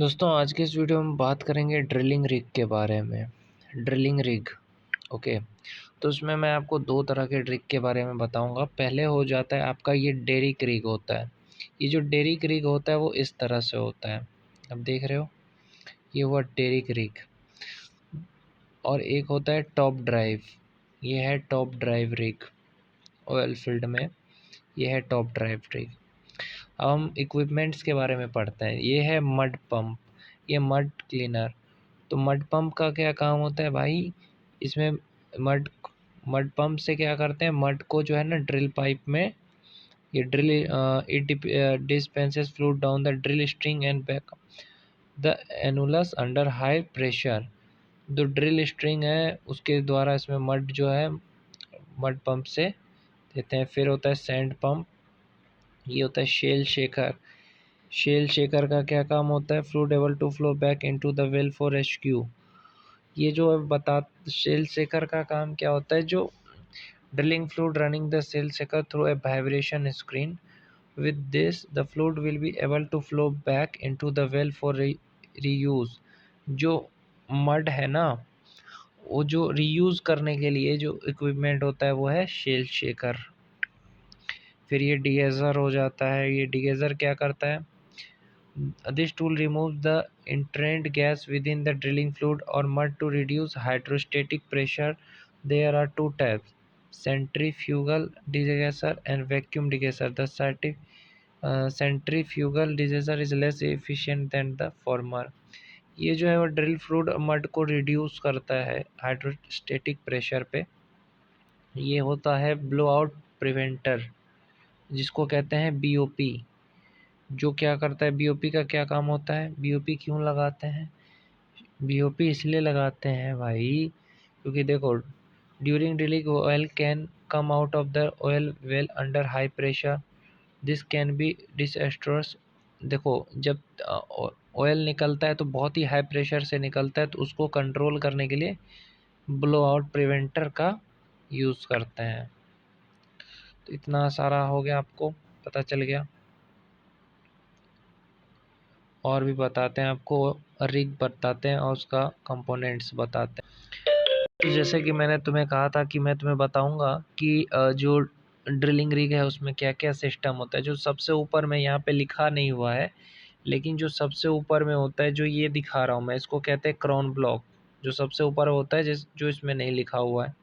दोस्तों आज के इस वीडियो में बात करेंगे ड्रिलिंग रिग के बारे में। Drilling rig okay. तो उसमें मैं आपको दो तरह के रिग के बारे में बताऊंगा। पहले हो जाता है आपका ये डेरिक रिग होता है। ये जो डेरिक रिग होता है वो इस तरह से होता है, अब देख रहे हो, ये हुआ डेरिक रिग। और एक होता है टॉप ड्राइव, ये है top drive rig. Oil field में ये है टॉप ड्राइव रिग। अब हम इक्विपमेंट्स के बारे में पढ़ते हैं। ये है मड पंप, ये मड क्लीनर। तो मड पंप का क्या काम होता है भाई, इसमें मड मड पंप से क्या करते हैं, मड को जो है ना ड्रिल पाइप में, ये drill it dispenses fluid down the drill string and back the annulus under high pressure. जो ड्रिल स्ट्रिंग है उसके द्वारा इसमें मड जो है मड पंप से देते हैं। फिर होता है सैंड पंप, ये होता है शेल शेकर। शेल शेकर का क्या काम होता है, fluid able to flow back into the well for rescue. ये जो बता, शेल शेकर का काम क्या होता है, जो drilling fluid running the shale shaker through a vibration screen. With this the fluid will be able to flow back into the well for reuse. जो मड है ना, वो जो रीयूज करने के लिए जो इक्विपमेंट होता है वो है शेल शेकर। फिर ये डिगेजर हो जाता है। ये डिगेजर क्या करता है, this tool removes the entrained gas within the drilling fluid or mud to reduce hydrostatic pressure. There are two types, centrifugal degasser and vacuum degasser. The centrifugal degasser is less efficient than the former. ये जो है वो drill fluid mud को reduce करता है hydrostatic pressure पे। ये होता है ब्लो आउट प्रिवेंटर, जिसको कहते हैं बीओपी। जो क्या करता है, बीओपी का क्या काम होता है, बीओपी क्यों लगाते हैं, बीओपी इसलिए लगाते हैं भाई क्योंकि देखो, during drilling oil can come out of the oil well under high pressure. This can be disastrous. देखो, जब ऑयल निकलता है तो बहुत ही हाई प्रेशर से निकलता है, तो उसको कंट्रोल करने के लिए ब्लो आउट प्रिवेंटर का यूज़ करते हैं। तो इतना सारा हो गया, आपको पता चल गया। और भी बताते हैं आपको, रिग बताते हैं और उसका कंपोनेंट्स बताते हैं। तो जैसे कि मैंने तुम्हें कहा था कि मैं तुम्हें बताऊंगा कि जो ड्रिलिंग रिग है उसमें क्या क्या सिस्टम होता है। जो सबसे ऊपर में यहाँ पे लिखा नहीं हुआ है, लेकिन जो सबसे ऊपर में होता है, जो ये दिखा रहा हूँ मैं, इसको कहते हैं क्राउन ब्लॉक। जो सबसे ऊपर होता है, जो इसमें नहीं लिखा हुआ है,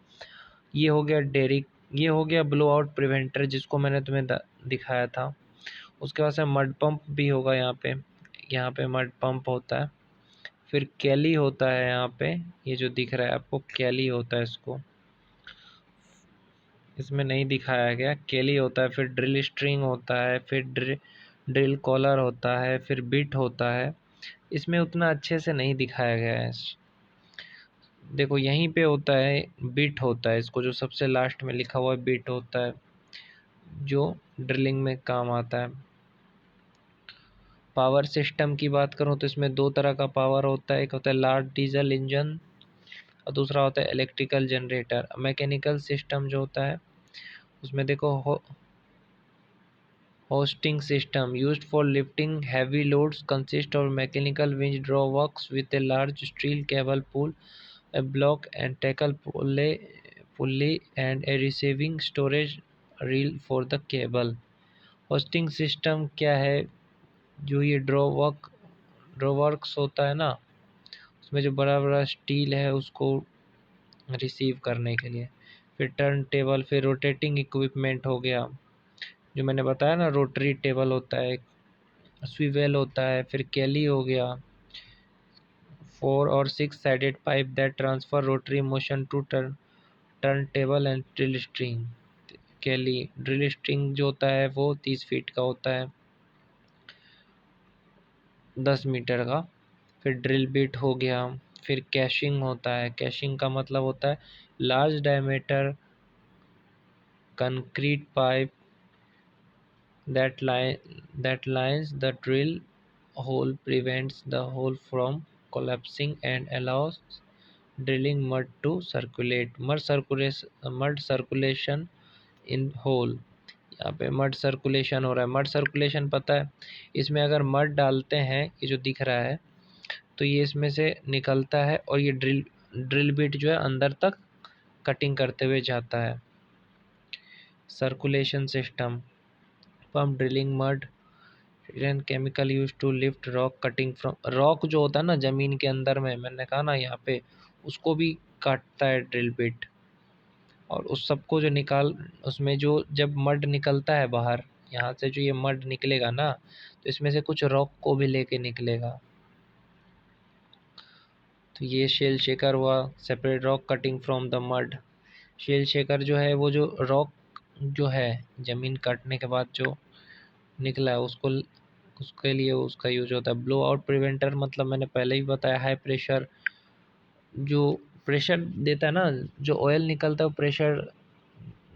ये हो गया डेरिक। ये हो गया ब्लो आउट प्रिवेंटर, जिसको मैंने तुम्हें दिखाया था। उसके बाद से मड पंप भी होगा यहाँ पे मड पंप होता है। फिर कैली होता है यहाँ पे, ये जो दिख रहा है आपको कैली होता है, इसको इसमें नहीं दिखाया गया, कैली होता है। फिर ड्रिल स्ट्रिंग होता है, फिर ड्रिल कॉलर होता है, फिर बिट होता है। इसमें उतना अच्छे से नहीं दिखाया गया है। देखो यहीं पे होता है, बिट होता है, इसको जो सबसे लास्ट में लिखा हुआ है बिट होता है, जो ड्रिलिंग में काम आता है। पावर सिस्टम की बात करूँ तो इसमें दो तरह का पावर होता है, एक होता है लार्ज डीजल इंजन और दूसरा होता है इलेक्ट्रिकल जनरेटर। मैकेनिकल सिस्टम जो होता है उसमें देखो, hoisting system used for lifting heavy loads consist of mechanical winch draw works with a large steel cable pull, a block and tackle pulley and a receiving storage reel for the cable. Hoisting system क्या है, जो ये draw works होता है ना, उसमें जो बड़ा बड़ा स्टील है उसको रिसीव करने के लिए। फिर टर्न टेबल, फिर रोटेटिंग इक्विपमेंट हो गया, जो मैंने बताया ना, रोटरी टेबल होता है, स्विवेल होता है। फिर कैली हो गया, 4 और 6 sided pipe that transfer rotary motion to turn table and drill string. Kelly drill string जो होता है वो 30 फीट का होता है, 10 मीटर का। फिर ड्रिल बिट हो गया। फिर कैशिंग होता है, कैशिंग का मतलब होता है large diameter concrete pipe that lines the drill hole, prevents the hole from collapsing and allows drilling mud to circulate. Mud circulation in hole, यहाँ पे मड सर्कुलेशन हो रहा है। मड सर्कुलेशन पता है, इसमें अगर मड डालते हैं, ये जो दिख रहा है, तो ये इसमें से निकलता है और ये ड्रिल बिट जो है अंदर तक कटिंग करते हुए जाता है। Circulation system, pump drilling mud and chemical use to lift rock cutting from, rock जो होता है ना ज़मीन के अंदर में, मैंने कहा ना यहाँ पे, उसको भी काटता है ड्रिल बिट। और उस सबको जो निकाल, उसमें जो जब मड निकलता है बाहर, यहाँ से जो ये मड निकलेगा ना, तो इसमें से कुछ रॉक को भी लेके निकलेगा। तो ये शेल शेकर हुआ, separate rock cutting from the mud. Shale shaker जो है वो जो रॉक जो है ज़मीन काटने के बाद जो निकला है, उसको उसके लिए उसका यूज होता है। ब्लो आउट प्रिवेंटर मतलब मैंने पहले ही बताया, हाई प्रेशर जो प्रेशर देता है ना, जो ऑयल निकलता है वो प्रेशर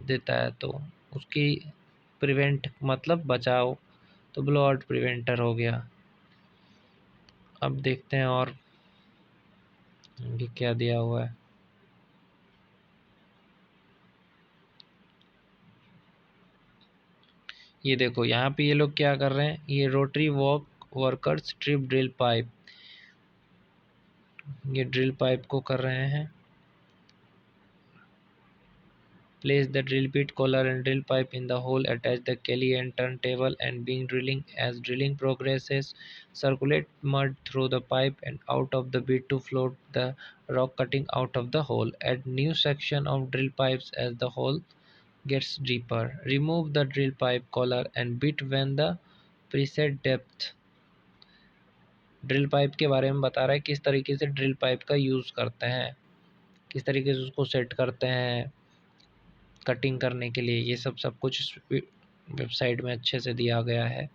देता है, तो उसकी प्रिवेंट मतलब बचाव, तो ब्लो आउट प्रिवेंटर हो गया। अब देखते हैं और ये क्या दिया हुआ है। ये देखो यहाँ पे ये लोग क्या कर रहे हैं, ये rotary walk worker strip drill pipe, ये ड्रिल पाइप को कर रहे हैं। Place the drill bit, collar and drill pipe in the hole, attach the Kelly and turntable and begin drilling. As drilling progresses, circulate mud through the pipe and out of the bit to float the rock cutting out of the hole. Add new section of drill pipes as the hole gets deeper. Remove the drill pipe collar and bit when the preset depth. Drill pipe के बारे में बता रहा है, किस तरीके से drill pipe का यूज़ करते हैं, किस तरीके से उसको सेट करते हैं कटिंग करने के लिए। ये सब कुछ इस वेबसाइट में अच्छे से दिया गया है।